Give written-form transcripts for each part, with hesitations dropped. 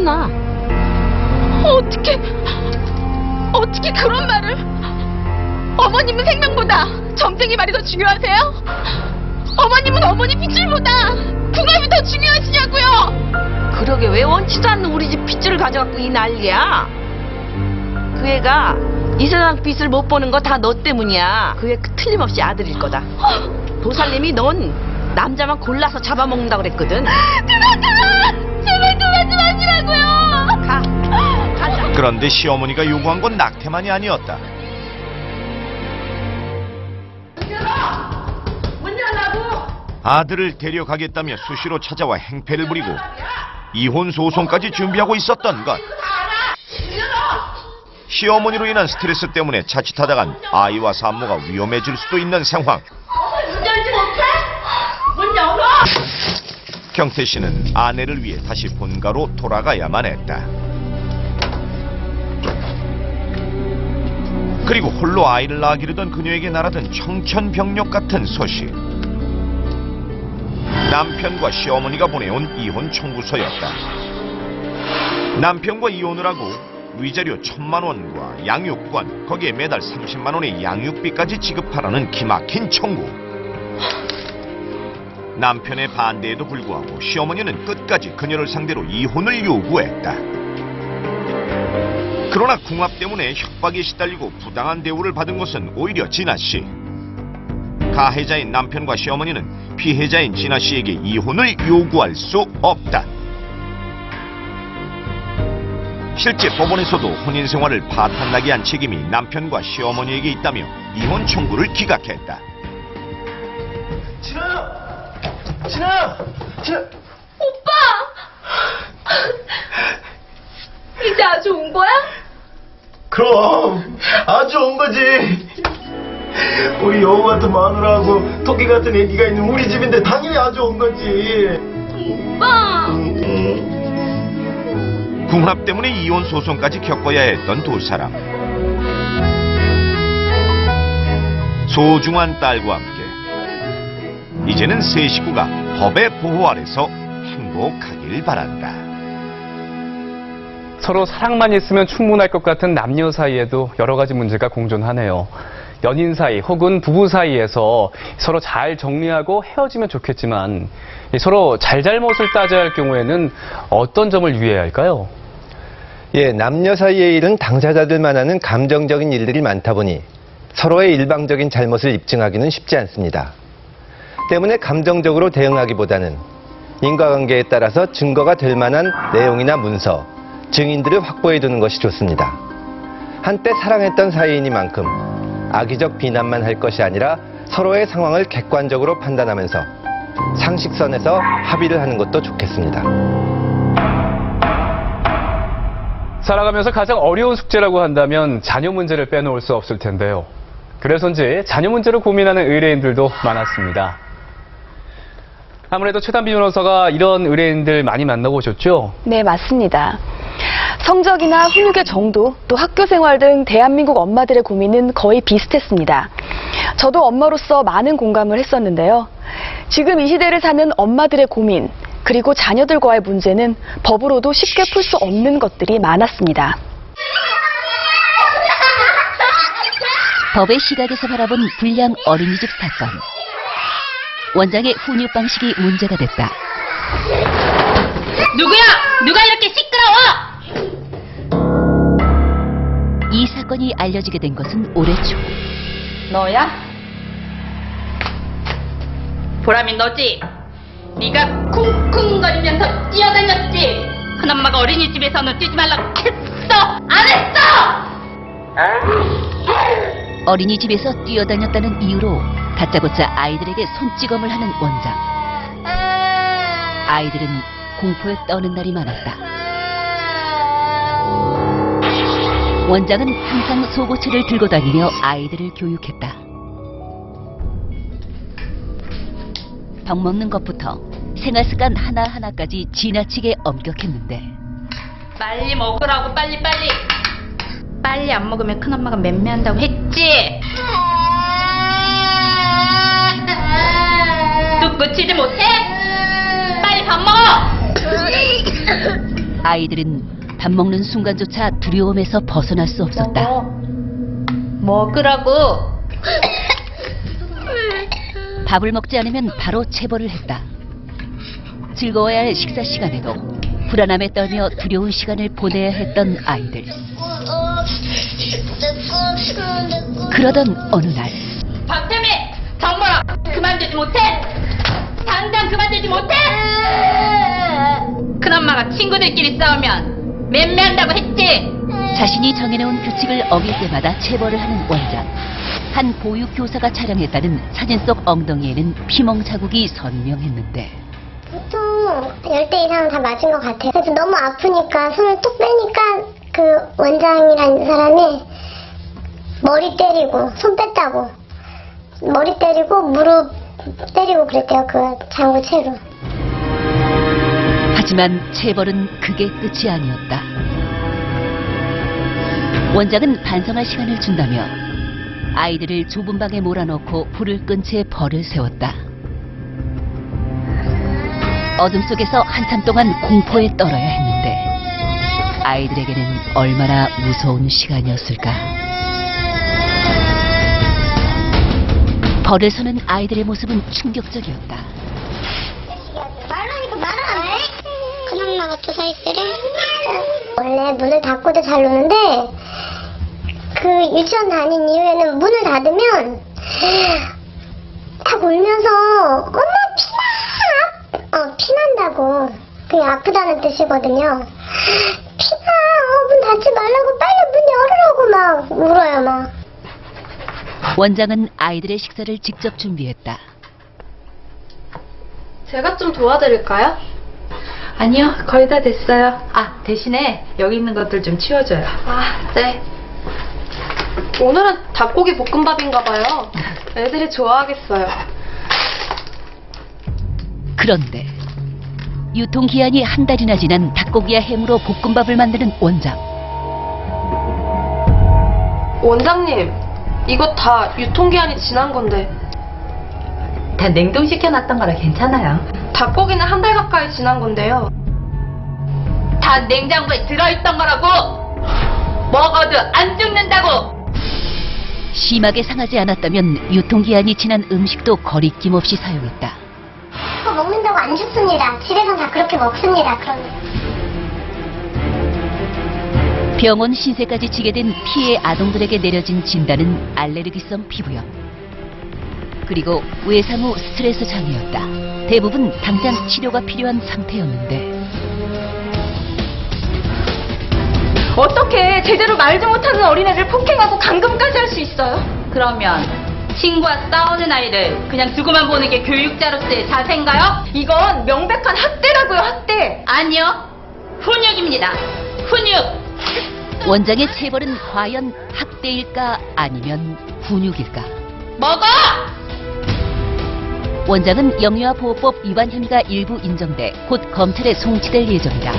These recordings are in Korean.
나. 어떻게 그런 말을? 어머님은 생명보다 점쟁이 말이 더 중요하세요? 어머님은 어머니 핏줄보다 궁합이 더 중요하시냐고요? 그러게 왜 원치도 않는 우리 집 핏줄을 가져갖고 이 난리야? 그 애가 이 세상 빛을 못 보는 거 다 너 때문이야. 그 애 틀림없이 아들일 거다. 도살님이 넌 남자만 골라서 잡아먹는다 그랬거든. 그만! 제발 그만 좀 하시라고요! 가자. 그런데 시어머니가 요구한 건 낙태만이 아니었다. 아들을 데려가겠다며 수시로 찾아와 행패를 부리고 이혼 소송까지 준비하고 있었던 것. 시어머니로 인한 스트레스 때문에 자칫하다간 아이와 산모가 위험해질 수도 있는 상황. 문 열지 못해? 문 열어! 경태 씨는 아내를 위해 다시 본가로 돌아가야만 했다. 그리고 홀로 아이를 낳기르던 그녀에게 날아든 청천벽력 같은 소식. 남편과 시어머니가 보내온 이혼 청구서였다. 남편과 이혼을 하고 위자료 1,000만 원과 양육권, 거기에 매달 30만 원의 양육비까지 지급하라는 기막힌 청구. 남편의 반대에도 불구하고 시어머니는 끝까지 그녀를 상대로 이혼을 요구했다. 그러나 궁합 때문에 협박에 시달리고 부당한 대우를 받은 것은 오히려 진아 씨. 가해자인 남편과 시어머니는 피해자인 진아 씨에게 이혼을 요구할 수 없다. 실제 법원에서도 혼인 생활을 파탄나게 한 책임이 남편과 시어머니에게 있다며 이혼 청구를 기각했다. 진아야! 오빠! 이제 아주 온 거야? 그럼 아주 온 거지. 우리 여우 같은 마누라하고 토끼 같은 애기가 있는 우리 집인데 당연히 아주 온 거지. 오빠! 궁합 때문에 이혼 소송까지 겪어야 했던 두 사람. 소중한 딸과 함께 이제는 세 식구가 법의 보호 아래서 행복하길 바란다. 서로 사랑만 있으면 충분할 것 같은 남녀 사이에도 여러 가지 문제가 공존하네요. 연인 사이 혹은 부부 사이에서 서로 잘 정리하고 헤어지면 좋겠지만 서로 잘잘못을 따져야 할 경우에는 어떤 점을 유의해야 할까요? 남녀 사이의 일은 당사자들만 하는 감정적인 일들이 많다 보니 서로의 일방적인 잘못을 입증하기는 쉽지 않습니다. 때문에 감정적으로 대응하기보다는 인과관계에 따라서 증거가 될 만한 내용이나 문서, 증인들을 확보해 두는 것이 좋습니다. 한때 사랑했던 사이이니만큼 악의적 비난만 할 것이 아니라 서로의 상황을 객관적으로 판단하면서 상식선에서 합의를 하는 것도 좋겠습니다. 살아가면서 가장 어려운 숙제라고 한다면 자녀 문제를 빼놓을 수 없을 텐데요. 그래서인지 자녀 문제로 고민하는 의뢰인들도 많았습니다. 아무래도 최단비 변호사가 이런 의뢰인들 많이 만나보셨죠? 네, 맞습니다. 성적이나 훈육의 정도, 또 학교 생활 등 대한민국 엄마들의 고민은 거의 비슷했습니다. 저도 엄마로서 많은 공감을 했었는데요. 지금 이 시대를 사는 엄마들의 고민, 그리고 자녀들과의 문제는 법으로도 쉽게 풀 수 없는 것들이 많았습니다. 법의 시각에서 바라본 불량 어린이집 사건. 원장의 훈육 방식이 문제가 됐다. 누구야? 누가 이렇게 시끄러워? 이 사건이 알려지게 된 것은 올해 초. 너야? 보람이 너지? 네가 쿵쿵거리면서 뛰어다녔지? 큰엄마가 어린이집에서는 뛰지 말라고 했어? 안 했어? 어린이집에서 뛰어다녔다는 이유로 다짜고짜 아이들에게 손찌검을 하는 원장. 아이들은 공포에 떠는 날이 많았다. 원장은 항상 속옷을 들고 다니며 아이들을 교육했다. 밥 먹는 것부터 생활습관 하나하나까지 지나치게 엄격했는데 빨리 먹으라고 빨리. 빨리 안 먹으면 큰엄마가 맴매한다고 했지? 뚝 붙이지 못해? 빨리 밥 먹어! 아이들은 밥 먹는 순간조차 두려움에서 벗어날 수 없었다. 먹으라고. 밥을 먹지 않으면 바로 체벌을 했다. 즐거워야 할 식사 시간에도 불안함에 떨며 두려운 시간을 보내야 했던 아이들. 그러던 어느 날 박태미, 정모라, 그만두지 못해? 당장 그만두지 못해? 큰엄마가 친구들끼리 싸우면 맴매한다고 했지? 자신이 정해놓은 규칙을 어길 때마다 체벌을 하는 원장. 한 보육교사가 촬영했다는 사진 속 엉덩이에는 피멍 자국이 선명했는데 보통 10대 이상은 다 맞은 것 같아요. 그래서 너무 아프니까 손을 뚝 빼니까 그 원장이라는 사람이 머리 때리고 손 뺐다고 머리 때리고 무릎 때리고 그랬대요. 그 장구채로. 하지만 체벌은 그게 끝이 아니었다. 원장은 반성할 시간을 준다며 아이들을 좁은 방에 몰아넣고 불을 끈 채 벌을 세웠다. 어둠 속에서 한참 동안 공포에 떨어야 했는데 아이들에게는 얼마나 무서운 시간이었을까. 벌을 서는 아이들의 모습은 충격적이었다. 말하니까 말 안 해? 큰엄마가 또 서 있으래? 원래 문을 닫고도 잘 노는데 그 유치원 다닌 이후에는 문을 닫으면 다 울면서 엄마 피나! 피난다고. 그게 아프다는 뜻이거든요. 피나! 문 닫지 말라고 빨리 문 열으라고 막 울어요 막. 원장은 아이들의 식사를 직접 준비했다. 제가 좀 도와드릴까요? 아니요, 거의 다 됐어요. 대신에 여기 있는 것들 좀 치워줘요. 네. 오늘은 닭고기 볶음밥인가 봐요. 애들이 좋아하겠어요. 그런데 유통기한이 한 달이나 지난 닭고기와 햄으로 볶음밥을 만드는 원장. 원장님, 이거 다 유통기한이 지난 건데 다 냉동시켜놨던 거라 괜찮아요. 닭고기는 한 달 가까이 지난 건데요. 다 냉장고에 들어있던 거라고! 먹어도 안 죽는다고! 심하게 상하지 않았다면 유통기한이 지난 음식도 거리낌 없이 사용했다. 그거 먹는다고 안 죽습니다. 집에선 다 그렇게 먹습니다. 그럼. 병원 신세까지 지게 된 피해 아동들에게 내려진 진단은 알레르기성 피부염. 그리고 외상 후 스트레스 장애였다. 대부분 당장 치료가 필요한 상태였는데 어떻게 제대로 말도 못하는 어린애를 폭행하고 감금까지 할 수 있어요? 그러면 친구와 싸우는 아이를 그냥 두고만 보는 게 교육자로서의 자세인가요? 이건 명백한 학대라고요, 학대. 아니요. 훈육입니다. 훈육. 원장의 체벌은 과연 학대일까 아니면 훈육일까? 먹어! 원장은 영유아보호법 위반 혐의가 일부 인정돼 곧 검찰에 송치될 예정이다.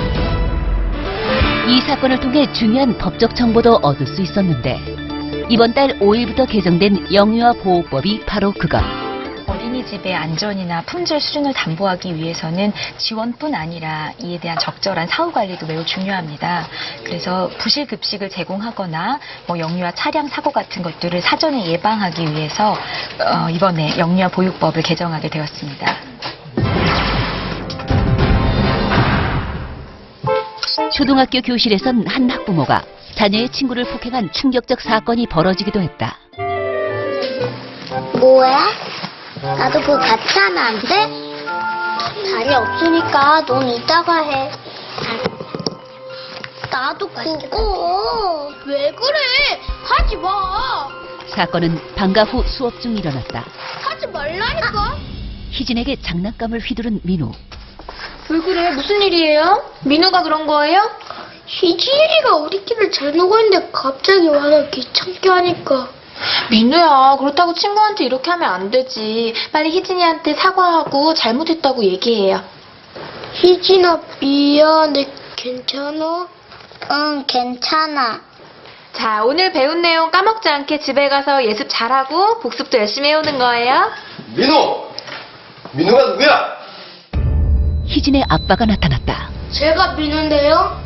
이 사건을 통해 중요한 법적 정보도 얻을 수 있었는데 이번 달 5일부터 개정된 영유아보호법이 바로 그것. 어린이집의 안전이나 품질 수준을 담보하기 위해서는 지원뿐 아니라 이에 대한 적절한 사후 관리도 매우 중요합니다. 그래서 부실 급식을 제공하거나 영유아 차량 사고 같은 것들을 사전에 예방하기 위해서 이번에 영유아 보육법을 개정하게 되었습니다. 초등학교 교실에선 한 학부모가 자녀의 친구를 폭행한 충격적 사건이 벌어지기도 했다. 뭐해? 나도 그거 같이 하면 안 돼? 자리 없으니까 넌 이따가 해. 나도 그거 왜 그래? 하지 마. 사건은 방과 후 수업 중 일어났다. 하지 말라니까. 희진에게 장난감을 휘두른 민우. 왜 그래? 무슨 일이에요? 민우가 그런 거예요? 희진이가 우리끼리 잘 놀고 있는데 갑자기 와서 귀찮게 하니까. 민우야, 그렇다고 친구한테 이렇게 하면 안 되지. 빨리 희진이한테 사과하고 잘못했다고 얘기해요. 희진아 미안해. 괜찮아? 응 괜찮아. 자, 오늘 배운 내용 까먹지 않게 집에 가서 예습 잘하고 복습도 열심히 해오는 거예요. 민우가 누구야? 희진의 아빠가 나타났다. 제가 비는데요?